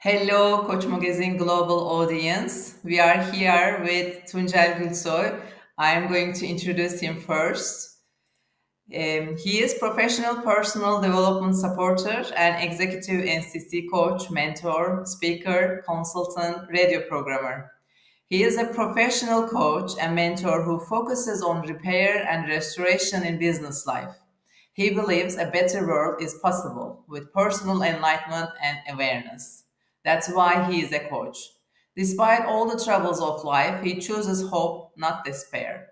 Hello, Coach Magazine Global audience. We are here with Tuncel Gulsoy. I am going to introduce him first. He is professional personal development supporter and executive NCC coach, mentor, speaker, consultant, radio programmer. He is a professional coach and mentor who focuses on repair and restoration in business life. He believes a better world is possible with personal enlightenment and awareness. That's why he is a coach. Despite all the troubles of life, he chooses hope, not despair.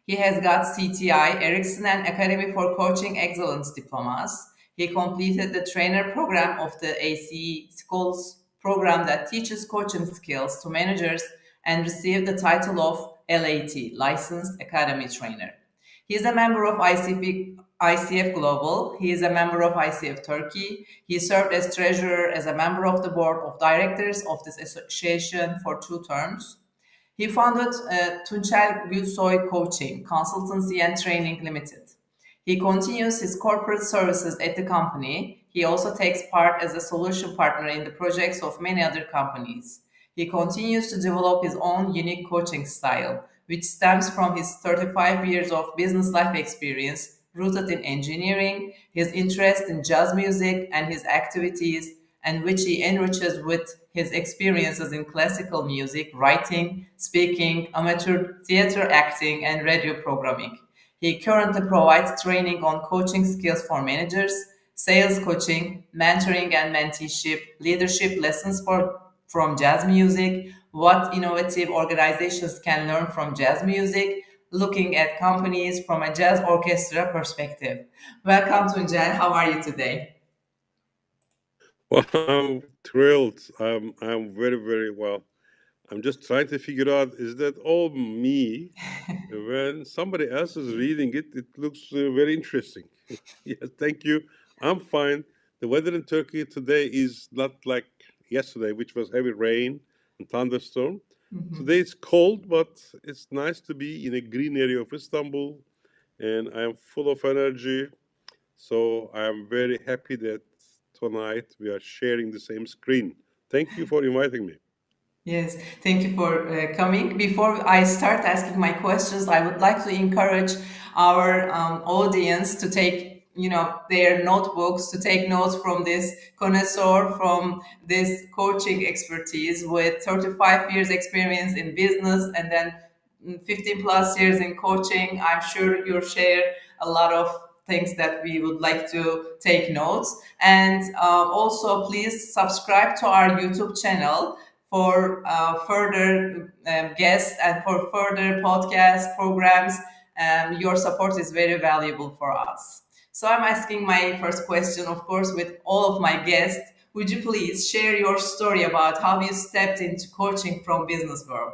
He has got CTI, Ericsson and Academy for Coaching Excellence diplomas. He completed the trainer program of the ACE Schools program that teaches coaching skills to managers and received the title of LAT, Licensed Academy Trainer. He is a member of ICF Global. He is a member of ICF Turkey. He served as treasurer as a member of the board of directors of this association for 2 terms. He founded Tuncel Gulsoy Coaching, Consultancy and Training Limited. He continues his corporate services at the company. He also takes part as a solution partner in the projects of many other companies. He continues to develop his own unique coaching style, which stems from his 35 years of business life experience rooted in engineering, his interest in jazz music, and his activities, and which he enriches with his experiences in classical music, writing, speaking, amateur theater acting, and radio programming. He currently provides training on coaching skills for managers, sales coaching, mentoring and menteeship, leadership lessons from jazz music, what innovative organizations can learn from jazz music, looking at companies from a jazz orchestra perspective. Welcome to Tunjel. How are you today? Well, I'm thrilled. I'm very, very well. I'm just trying to figure out, is that all me? When somebody else is reading it, it looks very interesting. Yes, thank you. I'm fine. The weather in Turkey today is not like yesterday, which was heavy rain and thunderstorm. Today it's cold, but it's nice to be in a green area of Istanbul, and I am full of energy. So I am very happy that tonight we are sharing the same screen. Thank you for inviting me. Yes, thank you for coming. Before I start asking my questions, I would like to encourage our audience to take, their notebooks to take notes from this connoisseur, from this coaching expertise with 35 years experience in business and then 15 plus years in coaching. I'm sure you'll share a lot of things that we would like to take notes. And also, please subscribe to our YouTube channel for further guests and for further podcast programs. Your support is very valuable for us. So I'm asking my first question, of course, with all of my guests. Would you please share your story about how you stepped into coaching from business world?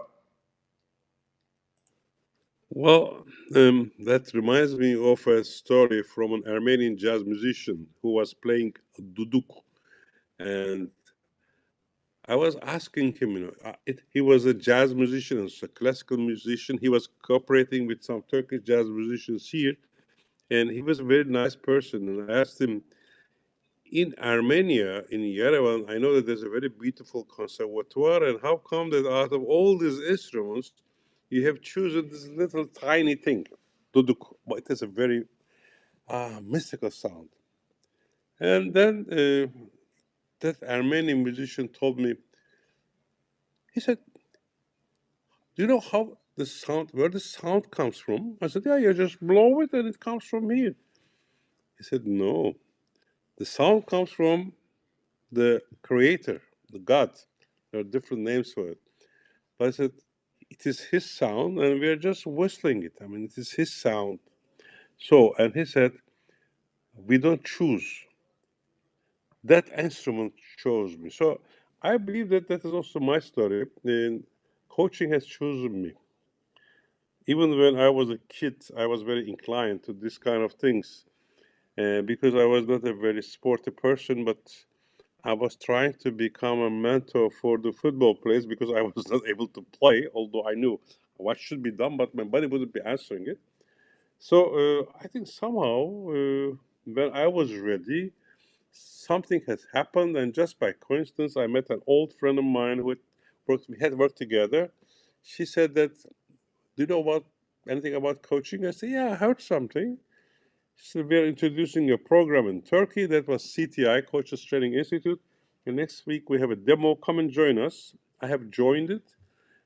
Well, that reminds me of a story from an Armenian jazz musician who was playing duduk. And I was asking him, he was a jazz musician, a classical musician. He was cooperating with some Turkish jazz musicians here. And he was a very nice person. And I asked him, in Armenia, in Yerevan, I know that there's a very beautiful conservatoire. And how come that out of all these instruments, you have chosen this little tiny thing, duduk? But it has a very mystical sound. And then that Armenian musician told me, he said, do you know how the sound, where the sound comes from? I said, yeah, you just blow it and it comes from here. He said, no, the sound comes from the creator, the God. There are different names for it. But I said, it is his sound and we are just whistling it. I mean, it is his sound. So, and he said, we don't choose. That instrument chose me. So I believe that that is also my story. And coaching has chosen me. Even when I was a kid, I was very inclined to this kind of things because I was not a very sporty person, but I was trying to become a mentor for the football players because I was not able to play, although I knew what should be done, but my body wouldn't be answering it. So I think somehow when I was ready, something has happened, and just by coincidence, I met an old friend of mine who we had worked together. She said that, "Do you know anything about coaching?" I said, "Yeah, I heard something." She said, "We are introducing a program in Turkey that was CTI, Coaches Training Institute. And next week we have a demo. Come and join us." I have joined it,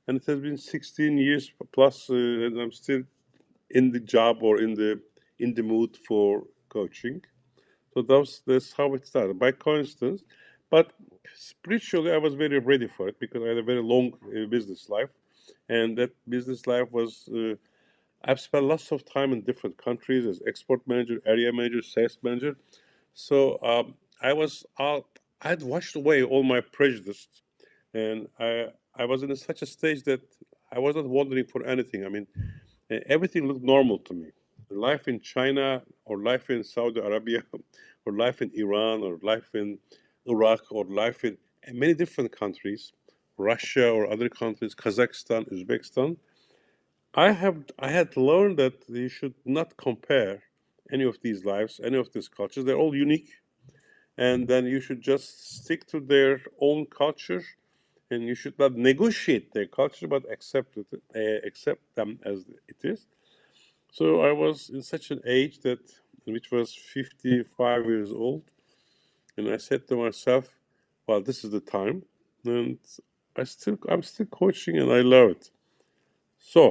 and it has been 16 years plus, and I'm still in the job or in the mood for coaching. So that's how it started, by coincidence. But spiritually, I was very ready for it because I had a very long business life, and that business life was. I've spent lots of time in different countries as export manager, area manager, sales manager. So I had washed away all my prejudice, and I was in such a stage that I wasn't wondering for anything. I mean, everything looked normal to me. Life in China, or life in Saudi Arabia, or life in Iran, or life in Iraq, or life in many different countries, Russia or other countries, Kazakhstan, Uzbekistan. I had learned that you should not compare any of these lives, any of these cultures. They're all unique, and then you should just stick to their own culture, and you should not negotiate their culture, but accept them as it is. So I was in such an age that, which was 55 years old, and I said to myself, "Well, this is the time," and I'm still coaching, and I love it. So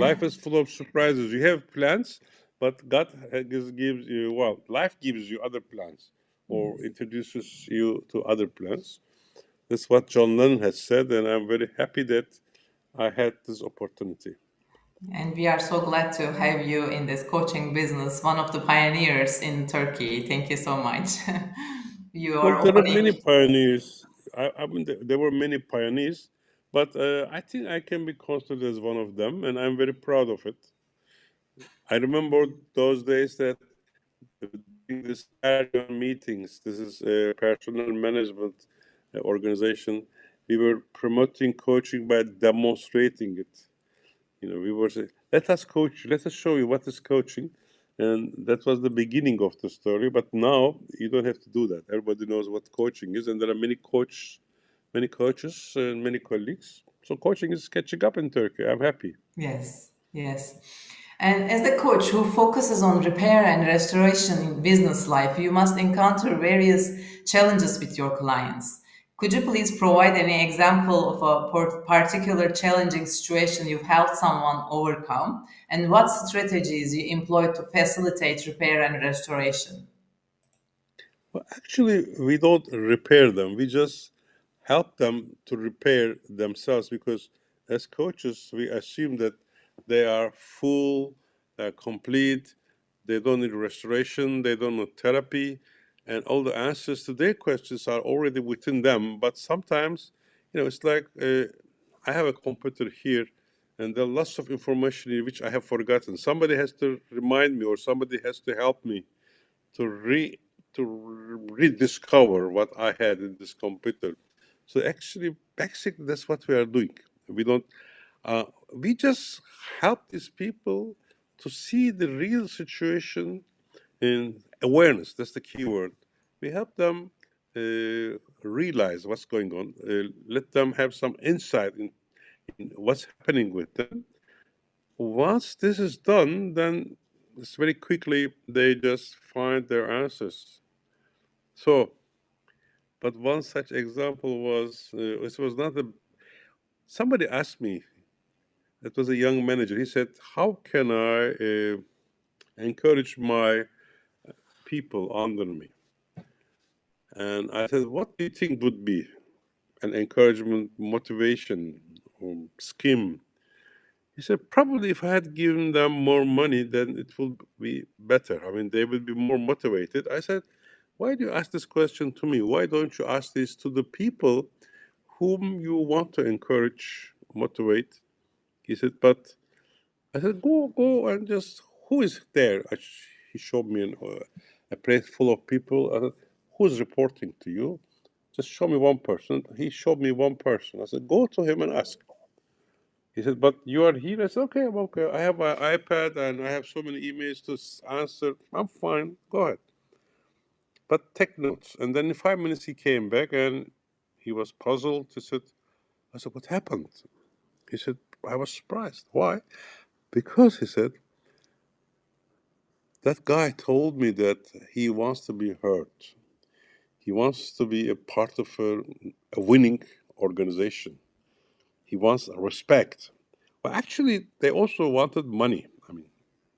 life is full of surprises. You have plans, but God gives you, well, life gives you other plans or introduces you to other plans. That's what John Lennon has said, and I'm very happy that I had this opportunity. And we are so glad to have you in this coaching business, one of the pioneers in Turkey. Thank you so much. You Well, are there are opening. many pioneers. I mean, there were many pioneers, but I think I can be considered as one of them, and I'm very proud of it. I remember those days that doing this Arion meetings, this is a personnel management organization, we were promoting coaching by demonstrating it. You know, we were saying, "Let us coach, let us show you what is coaching." And that was the beginning of the story. But now you don't have to do that. Everybody knows what coaching is, and there are many coaches and many colleagues. So coaching is catching up in Turkey. I'm happy. Yes, yes. And as the coach who focuses on repair and restoration in business life, you must encounter various challenges with your clients. Could you please provide any example of a particular challenging situation you've helped someone overcome, and what strategies you employ to facilitate repair and restoration? Well, actually, we don't repair them. We just help them to repair themselves because, as coaches, we assume that they are full, they're complete, they don't need restoration, they don't need therapy, and all the answers to their questions are already within them. But sometimes, it's like I have a computer here, and there are lots of information in which I have forgotten. Somebody has to remind me, or somebody has to help me to rediscover what I had in this computer. So actually, basically, that's what we are doing. We don't. We just help these people to see the real situation in awareness. That's the key word. We help them realize what's going on. Let them have some insight in what's happening with them. Once this is done, then it's very quickly they just find their answers. So, but one such example was it was not a. Somebody asked me. It was a young manager. He said, "How can I encourage my people under me?" And I said, "What do you think would be an encouragement, motivation, or scheme?" He said, "Probably if I had given them more money, then it would be better. I mean, they would be more motivated." I said, "Why do you ask this question to me? Why don't you ask this to the people whom you want to encourage, motivate?" He said, "But," I said, go and just, who is there?" He showed me a place full of people. I said, "Who's reporting to you? Just show me one person." He showed me one person. I said, "Go to him and ask." He said, "But you are here." I said, "Okay, I'm okay. I have an iPad and I have so many emails to answer. I'm fine. Go ahead." but take notes. And then in 5 minutes he came back and he was puzzled. He said, I said, what happened? He said, I was surprised. Why? Because he said, that guy told me that he wants to be heard. He wants to be a part of a winning organization. He wants respect. But actually, they also wanted money. I mean,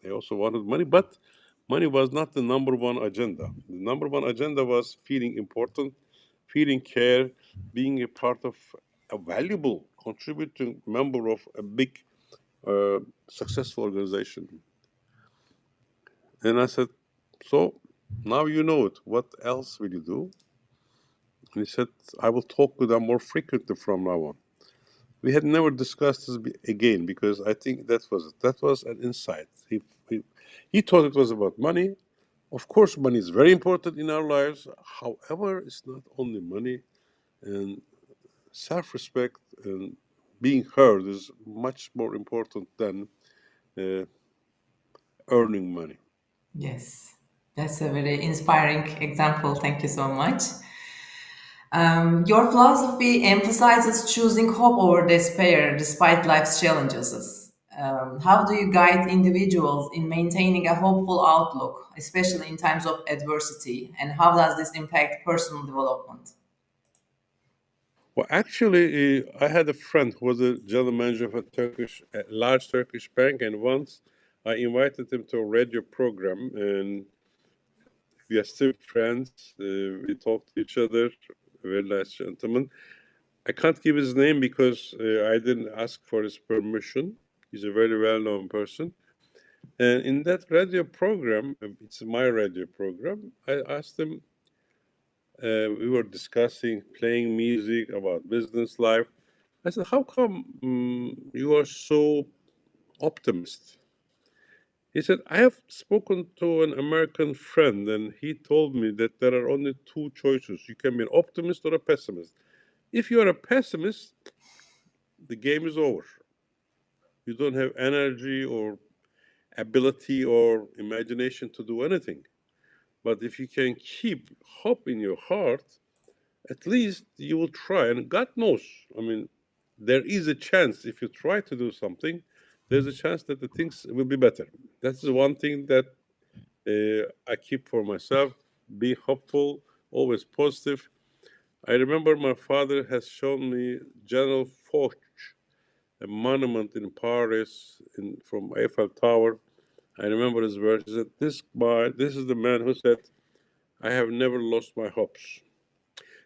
they also wanted money, but money was not the number one agenda. The number one agenda was feeling important, feeling care, being a part of a valuable, contributing member of a big, successful organization. And I said, so now you know it. What else will you do? And he said, I will talk with them more frequently from now on. We had never discussed this again because I think that was it. That was an insight. He thought it was about money. Of course, money is very important in our lives. However, it's not only money, and self-respect and being heard is much more important than uh, earning money. Yes, that's a very inspiring example. Thank you so much. Your philosophy emphasizes choosing hope over despair despite life's challenges. How do you guide individuals in maintaining a hopeful outlook, especially in times of adversity? And how does this impact personal development? Well, actually, I had a friend who was a general manager of a large Turkish bank, and once I invited him to a radio program, and we are still friends. We talk to each other. A very nice gentleman. I can't give his name because I didn't ask for his permission. He's a very well-known person. And in that radio program, it's my radio program, I asked him, we were discussing playing music about business life. I said, how come you are so optimist? He said, I have spoken to an American friend, and he told me that there are only two choices. You can be an optimist or a pessimist. If you are a pessimist, the game is over. You don't have energy or ability or imagination to do anything. But if you can keep hope in your heart, at least you will try. And God knows, I mean, there is a chance if you try to do something, there's a chance that the things will be better. That's the one thing that I keep for myself. Be hopeful, always positive. I remember my father has shown me General Foch, a monument in Paris from Eiffel Tower. I remember his words. He said, this is the man who said, I have never lost my hopes.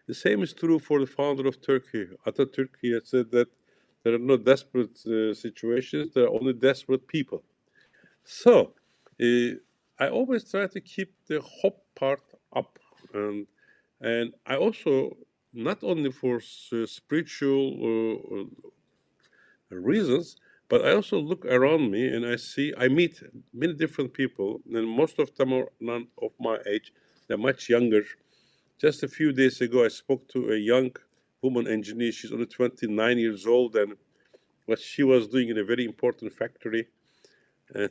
The same is true for the founder of Turkey. Atatürk, he had said that there are no desperate situations, there are only desperate people. So, I always try to keep the hope part up. And I also, not only for spiritual reasons, but I also look around me and I meet many different people, and most of them are none of my age. They're much younger. Just a few days ago, I spoke to a young woman engineer. She's only 29 years old, and what she was doing in a very important factory,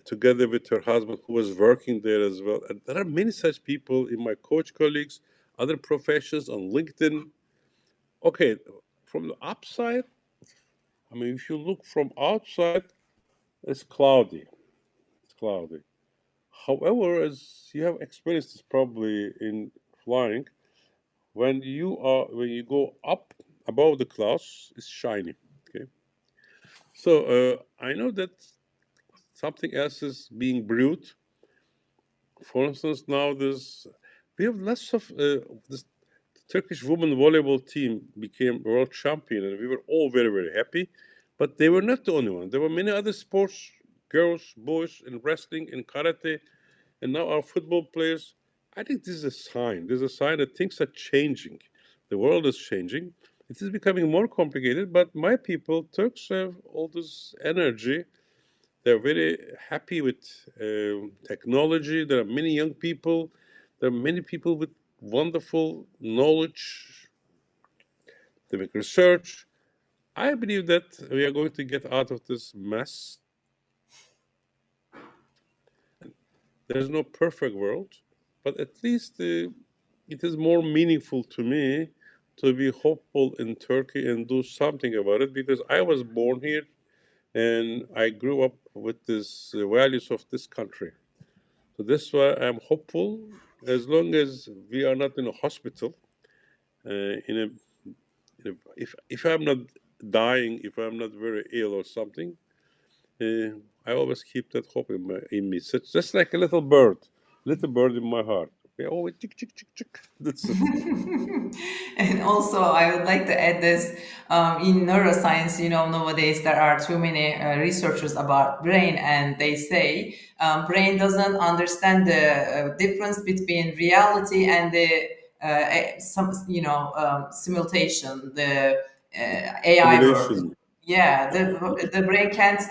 together with her husband, who was working there as well. And there are many such people in my coach colleagues, other professions on LinkedIn. Okay, from the upside, I mean, if you look from outside, it's cloudy. It's cloudy. However, as you have experienced this probably in flying, when you go up above the clouds, it's shiny. Okay, so I know that something else is being brewed. For instance, now we have lots of this Turkish women volleyball team became world champion, and we were all very very happy. But they were not the only one. There were many other sports, girls, boys, in wrestling, in karate, and now our football players. I think this is a sign. This is a sign that things are changing. The world is changing. It is becoming more complicated, but my people, Turks, have all this energy. They're very happy with technology. There are many young people. There are many people with wonderful knowledge. They make research. I believe that we are going to get out of this mess. There's no perfect world, but at least it is more meaningful to me to be hopeful in Turkey and do something about it, because I was born here and I grew up with these values of this country. So that's why I'm hopeful. As long as we are not in a hospital, if I'm not dying, if I'm not very ill or something, I always keep that hope in me. So it's just like a little bird in my heart. Okay, always chick chick chick chick. That's it. And also, I would like to add this in neuroscience. Nowadays there are too many researchers about brain, and they say brain doesn't understand the difference between reality and the simulation, the AI world. Simulation. Yeah, the brain can't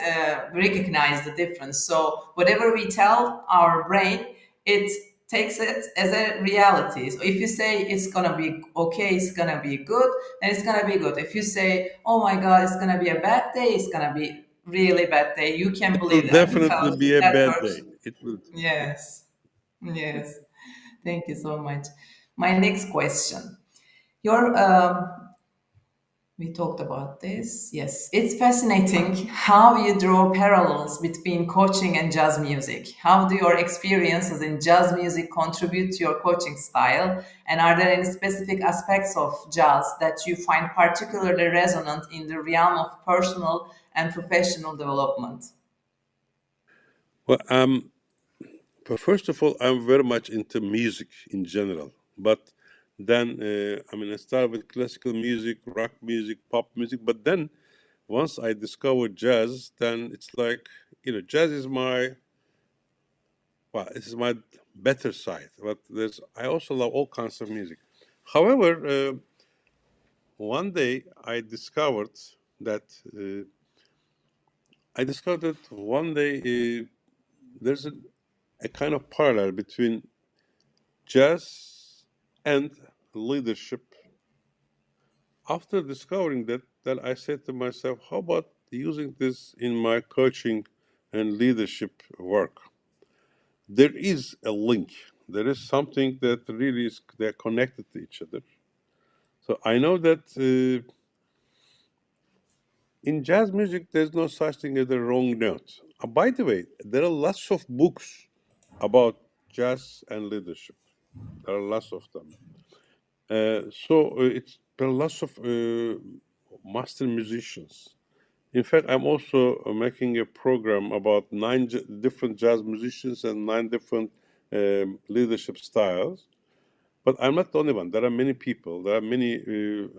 recognize the difference. So whatever we tell our brain, it takes it as a reality. So if you say it's gonna be okay, it's gonna be good, then it's gonna be good. If you say, oh my God, it's gonna be a bad day, it's gonna be really bad day. You can It will believe that definitely because be a that bad day. person. It will. Yes, yes. Thank you so much. My next question. Your We talked about this. Yes, it's fascinating how you draw parallels between coaching and jazz music. How do your experiences in jazz music contribute to your coaching style? And are there any specific aspects of jazz that you find particularly resonant in the realm of personal and professional development? Well, but first of all, I'm very much into music in general. But then, I started with classical music, rock music, pop music. But then, once I discovered jazz, then it's like, jazz is this is my better side. But I also love all kinds of music. However, one day that uh, I discovered that one day there's a kind of parallel between jazz and leadership. After discovering that, then I said to myself, how about using this in my coaching and leadership work? There is a link. There is something that really is they're connected to each other. So I know that in jazz music, there's no such thing as a wrong note. By the way, there are lots of books about jazz and leadership. There are lots of them. There are lots of master musicians. In fact, I'm also making a program about different jazz musicians and 9 different leadership styles. But I'm not the only one. There are many people. There are many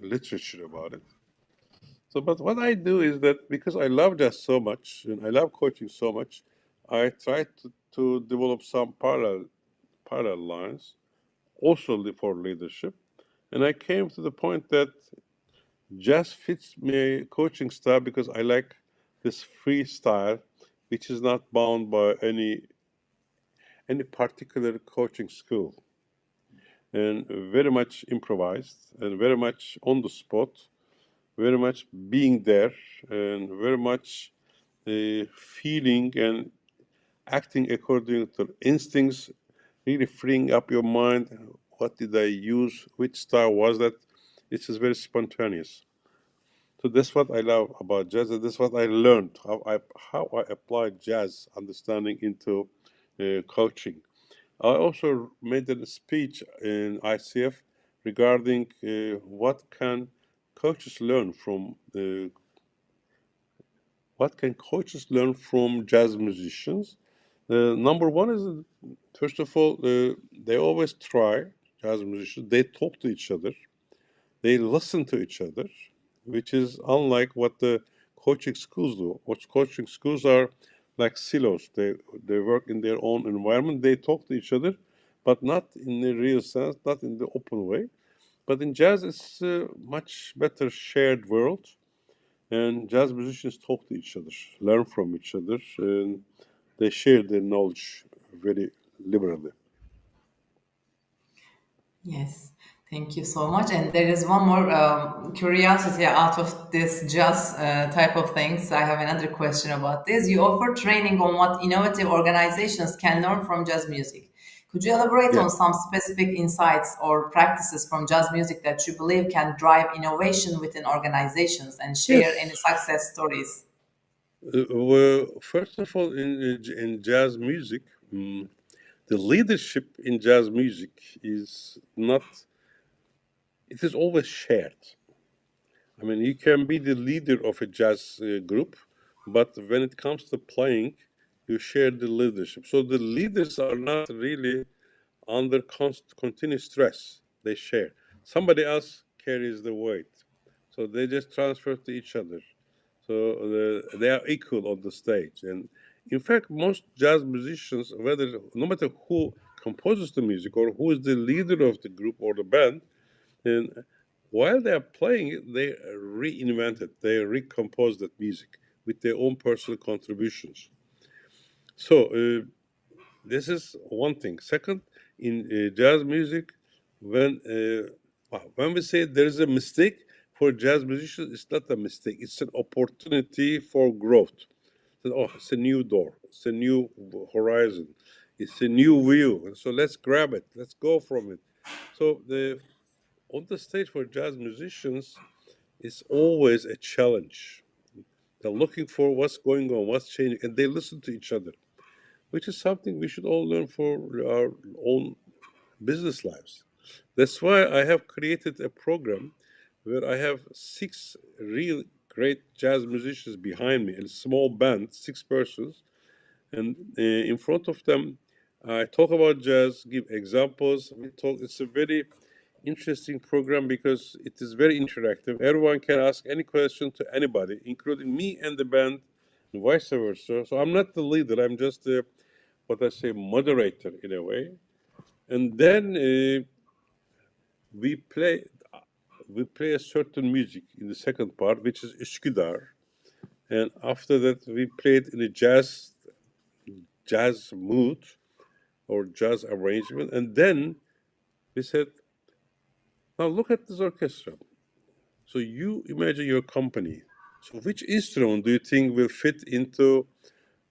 literature about it. So, but what I do is that because I love jazz so much and I love coaching so much, I try to develop some parallel lines also for leadership. And I came to the point that jazz fits my coaching style because I like this free style, which is not bound by any particular coaching school, and very much improvised and very much on the spot, very much being there, and very much feeling and acting according to instincts, really freeing up your mind. What did I use? Which style was that? It's just very spontaneous. So that's what I love about jazz, and that's what I learned how I applied jazz understanding into coaching. I also made a speech in ICF regarding what can coaches learn from jazz musicians. Number one is first of all they always try jazz musicians. They talk to each other. They listen to each other, which is unlike what the coaching schools do. What coaching schools are like silos. They work in their own environment. They talk to each other, but not in the real sense, not in the open way. But in jazz, it's a much better shared world, and jazz musicians talk to each other, learn from each other, and they share their knowledge very liberally. Yes, thank you so much. And there is one more curiosity out of this jazz type of things. I have another question about this. You offer training on what innovative organizations can learn from jazz music. Could you elaborate Yeah. on some specific insights or practices from jazz music that you believe can drive innovation within organizations and share any Yes. success stories? Well, first of all, in jazz music, the leadership in jazz music is not. It is always shared. I mean, you can be the leader of a jazz group, but when it comes to playing, you share the leadership. So the leaders are not really under continuous stress. They share. Somebody else carries the weight. So they just transfer to each other. So they are equal on the stage. And in fact, most jazz musicians, whether no matter who composes the music or who is the leader of the group or the band, and while they are playing it, they reinvent it, they recompose that music with their own personal contributions. So this is one thing. Second, in jazz music, when we say there is a mistake for jazz musicians, it's not a mistake. It's an opportunity for growth. Oh, it's a new door. It's a new horizon. It's a new view. And so let's grab it. Let's go from it. So the on the stage for jazz musicians is always a challenge. They're looking for what's going on, what's changing, and they listen to each other, which is something we should all learn for our own business lives. That's why I have created a program where I have 6 real great jazz musicians behind me, a small band, 6 persons, and in front of them, I talk about jazz, give examples. We talk. It's a very interesting program because it is very interactive. Everyone can ask any question to anybody, including me and the band, and vice versa. So I'm not the leader. I'm just what I say moderator in a way. And then we play we play a certain music in the second part, which is Üsküdar. And after that, we played in a jazz mood or jazz arrangement. And then we said, now look at this orchestra. So you imagine your company. So which instrument do you think will fit into,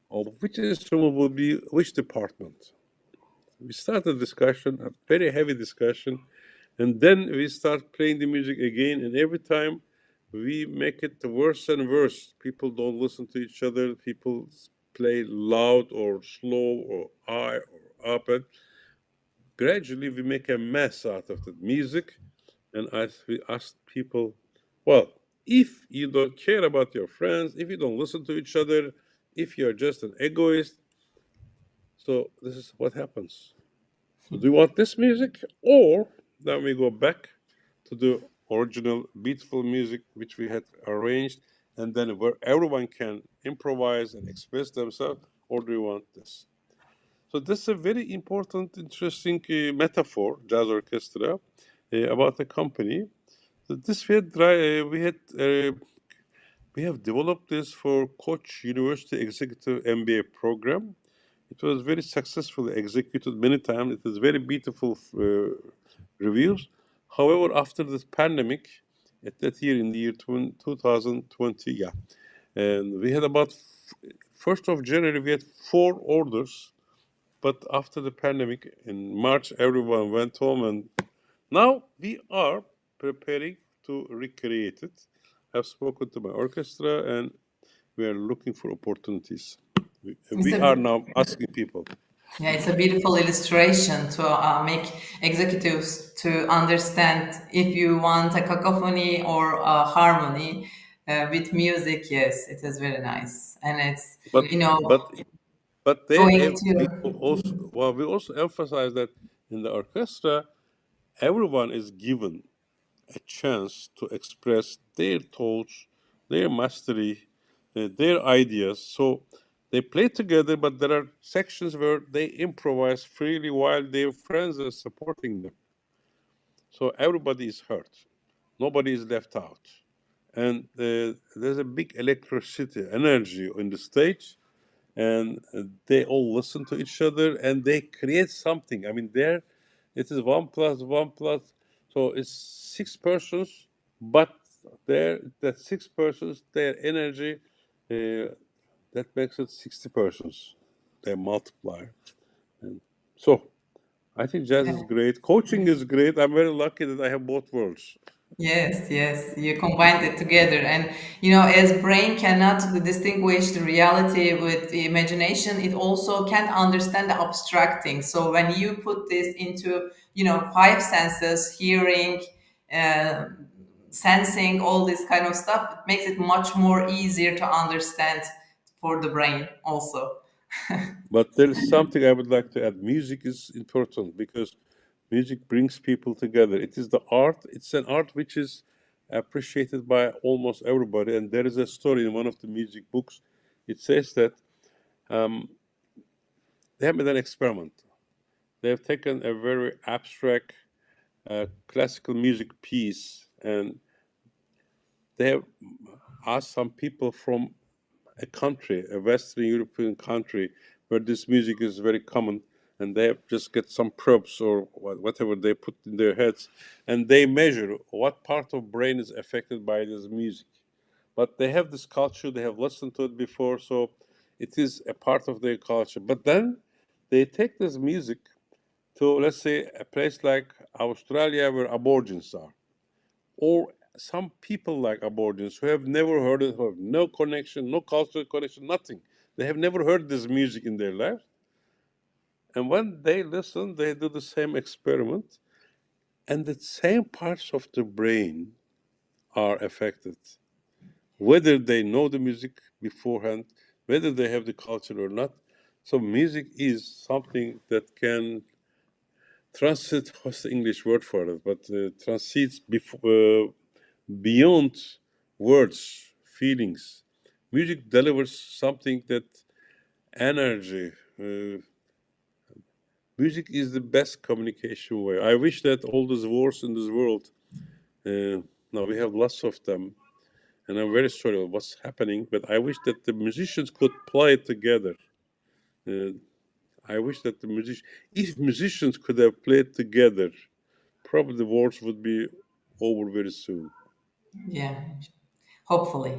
or which instrument will be which department? We start a discussion, a very heavy discussion, and then we start playing the music again. And every time we make it worse and worse. People don't listen to each other. People play loud or slow or high or up. And gradually, we make a mess out of the music. And as we asked people, well, if you don't care about your friends, if you don't listen to each other, if you're just an egoist, so this is what happens. So do you want this music? Or then we go back to the original beautiful music which we had arranged, and then where everyone can improvise and express themselves, or do you want this? So this is a very important, interesting metaphor, jazz orchestra, about the company. So this we have developed this for Koç University Executive MBA program. It was very successfully executed many times. It is very beautiful reviews. However, after this pandemic, at that year in the year 2020, yeah, and we had about 1st of January we had 4 orders, but after the pandemic in March, everyone went home, and now we are preparing to recreate it. I've spoken to my orchestra, and we are looking for opportunities. It's We are a now asking people. Yeah, it's a beautiful illustration to make executives to understand if you want a cacophony or a harmony with music. Yes, it is very nice, and it's But you know but but going we to also we also emphasize that in the orchestra, everyone is given a chance to express their thoughts, their mastery, their ideas. So they play together, but there are sections where they improvise freely while their friends are supporting them. So everybody is heard. Nobody is left out. And there's a big electricity, energy on the stage, and they all listen to each other and they create something. I mean, there it is 1 plus 1 plus, so it's 6 persons, but there that 6 persons, their energy, that makes it 60 persons. They multiply, and so I think jazz is great. Coaching is great. I'm very lucky that I have both worlds. Yes, yes, you combined it together. And, as brain cannot distinguish the reality with the imagination, it also can't understand the abstract things. So when you put this into, five senses, hearing, uh, sensing, all this kind of stuff, it makes it much more easier to understand for the brain also. But there is something I would like to add. Music is important because music brings people together. It is the art. It's an art which is appreciated by almost everybody. And there is a story in one of the music books. It says that they have made an experiment. They have taken a very abstract classical music piece and they have asked some people from a country, a Western European country, where this music is very common, and they just get some probes or whatever they put in their heads, and they measure what part of brain is affected by this music. But they have this culture, they have listened to it before, so it is a part of their culture. But then they take this music to, let's say, a place like Australia where aborigines are, or some people like aborigines who have never heard it, who have no connection, no cultural connection, nothing. They have never heard this music in their life. And when they listen, they do the same experiment, and the same parts of the brain are affected, whether they know the music beforehand, whether they have the culture or not. So music is something that can transit, what's the English word for it, but transcends beyond words, feelings. Music delivers something that energy. Music is the best communication way. I wish that all these wars in this world, now we have lots of them, and I'm very sorry what's happening, but I wish that the musicians could play together. Uh, I wish that if musicians could have played together, probably the wars would be over very soon. Yeah, hopefully.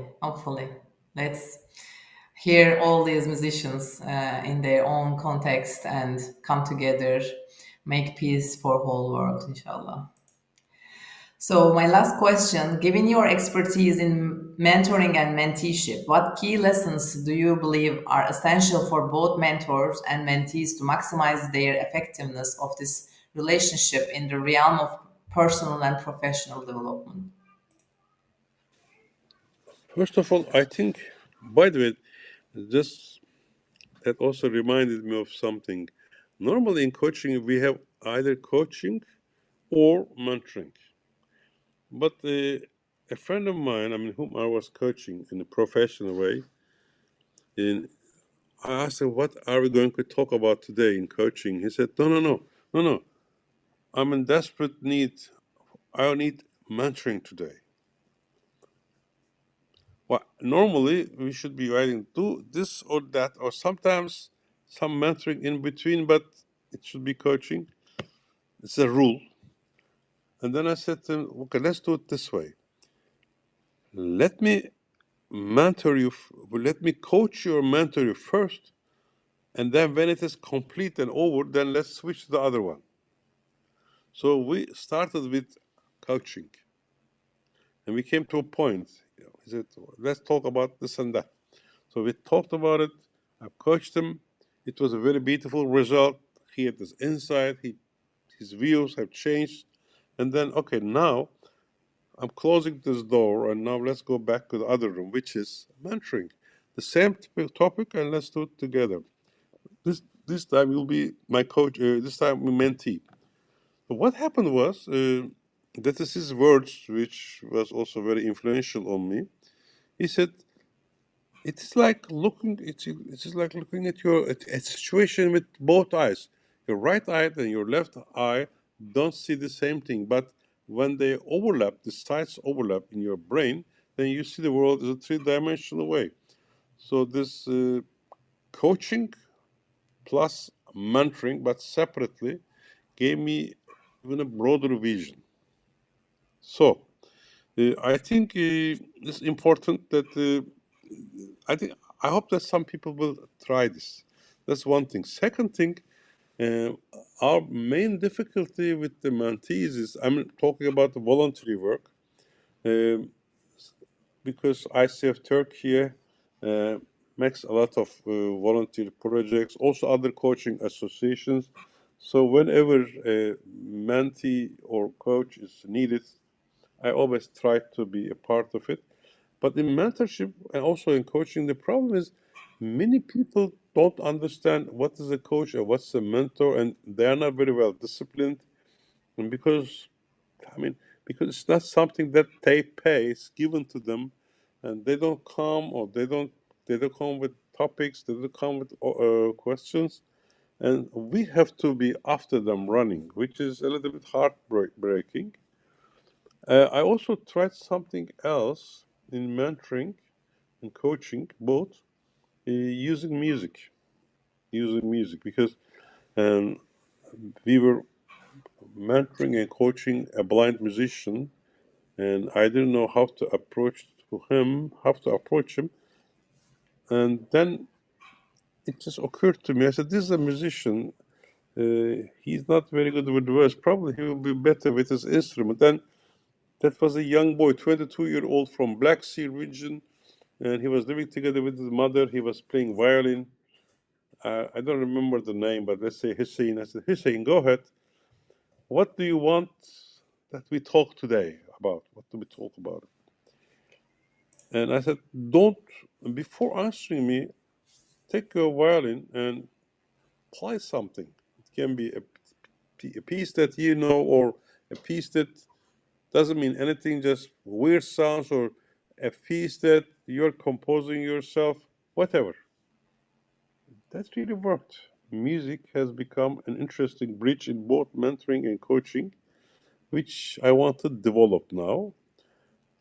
Let's hear all these musicians in their own context and come together, make peace for whole world, inshallah. So my last question, given your expertise in mentoring and menteeship, what key lessons do you believe are essential for both mentors and mentees to maximize their effectiveness of this relationship in the realm of personal and professional development? First of all, I think, by the way, just that also reminded me of something. Normally in coaching, we have either coaching or mentoring. But a friend of mine, I mean, whom I was coaching in a professional way, and I asked him, "What are we going to talk about today in coaching?" He said, "No. I'm in desperate need. I need mentoring today." Well, normally we should be writing do this or that, or sometimes some mentoring in between, but it should be coaching. It's a rule. And then I said to him, okay, let's do it this way. Let me mentor you, let me coach you or mentor you first. And then when it is complete and over, then let's switch to the other one. So we started with coaching. And we came to a point. He said, let's talk about this and that. So we talked about it. I coached him. It was a very beautiful result. He had this insight. His views have changed. And then, okay, now I'm closing this door, and now let's go back to the other room, which is mentoring. The same topic, and let's do it together. This time you'll be my coach. This time we mentee. So what happened was that is his words, which was also very influential on me. He said, "It is like looking. It is like looking at a situation with both eyes. Your right eye and your left eye don't see the same thing, but when they overlap, the sides overlap in your brain, then you see the world as a three-dimensional way." So this coaching plus mentoring, but separately, gave me even a broader vision. So I think it's important that I hope that some people will try this. That's one thing. Second thing, Our main difficulty with the mentees is, I'm talking about the voluntary work, because ICF Turkey makes a lot of volunteer projects, also other coaching associations. So whenever a mentee or coach is needed, I always try to be a part of it. But in mentorship and also in coaching, the problem is many people don't understand what is a coach or what's a mentor, and they are not very well disciplined. And because, because it's not something that they pay, it's given to them, and they don't come, or they don't come with topics, they don't come with questions, and we have to be after them running, which is a little bit heartbreaking. I also tried something else in mentoring and coaching, both using music, because um, we were mentoring and coaching a blind musician, and I didn't know how to approach him, and then it just occurred to me. I said, "This is a musician. He's not very good with words. Probably he will be better with his instrument." Then that was a young boy, 22-year-old from Black Sea region, and he was living together with his mother. He was playing violin. I don't remember the name, but let's say Hussein. I said, Hussein, go ahead. What do you want that we talk today about? What do we talk about? And I said, before answering me, take your violin and play something. It can be a piece that you know, or a piece that doesn't mean anything, just weird sounds, or a piece that you're composing yourself, whatever. That really worked. Music has become an interesting bridge in both mentoring and coaching, which I want to develop now.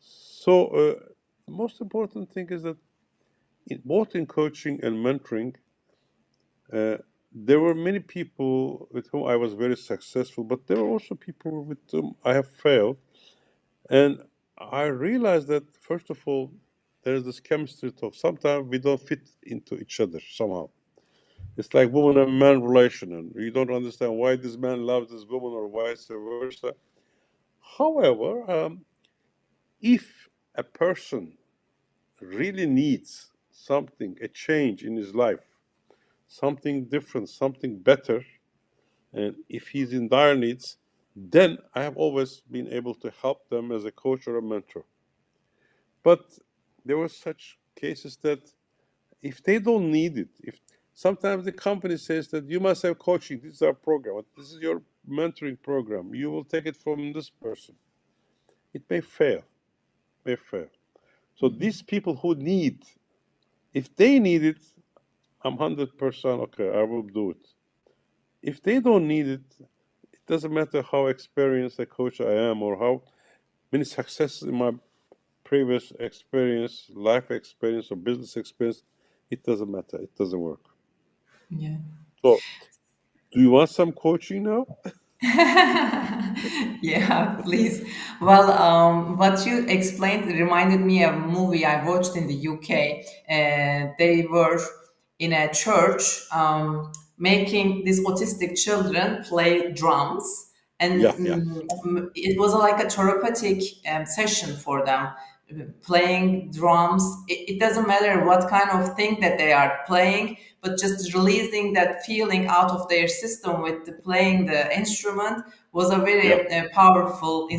So, the most important thing is that both in coaching and mentoring, there were many people with whom I was very successful, but there were also people with whom I have failed. And I realized that, first of all, there's this chemistry talk. Sometimes we don't fit into each other somehow. It's like woman and man relation, and you don't understand why this man loves this woman or vice versa. However, if a person really needs something, a change in his life, something different, something better, and if he's in dire needs, then I have always been able to help them as a coach or a mentor. But there were such cases that if they don't need it, if sometimes the company says that you must have coaching, this is our program, this is your mentoring program, you will take it from this person, it may fail, So these people who need, if they need it, I'm 100% okay, I will do it. If they don't need it, it doesn't matter how experienced a coach I am or how many successes in my previous experience, life experience or business experience, it doesn't matter. It doesn't work. Yeah. So, do you want some coaching now? Yeah, please. Well, what you explained reminded me of a movie I watched in the UK. They were in a church making these autistic children play drums, and Yeah, yeah, it was like a therapeutic session for them. Playing drums, it doesn't matter what kind of thing that they are playing, but just releasing that feeling out of their system with the playing the instrument was a yeah. very powerful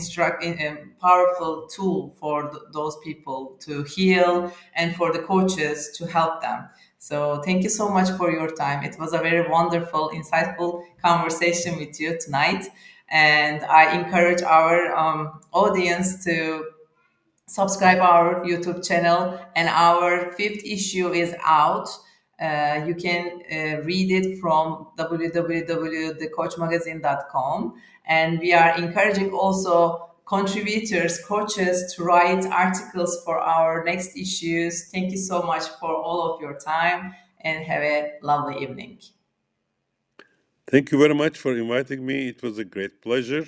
powerful tool for those people to heal and for the coaches to help them. So thank you so much for your time. It was a very wonderful, insightful conversation with you tonight, and I encourage our audience to subscribe our YouTube channel. And our fifth issue is out. You can read it from www.thecoachmagazine.com. And we are encouraging also contributors, coaches to write articles for our next issues. Thank you so much for all of your time and have a lovely evening. Thank you very much for inviting me. It was a great pleasure.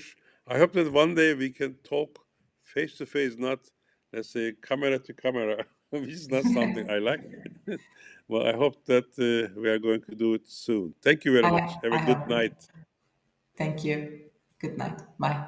I hope that one day we can talk face to face, not, let's say, camera to camera. which is not something I like. Well, I hope that we are going to do it soon. Thank you very much. Have I a good hope. night. Thank you. Good night. Bye.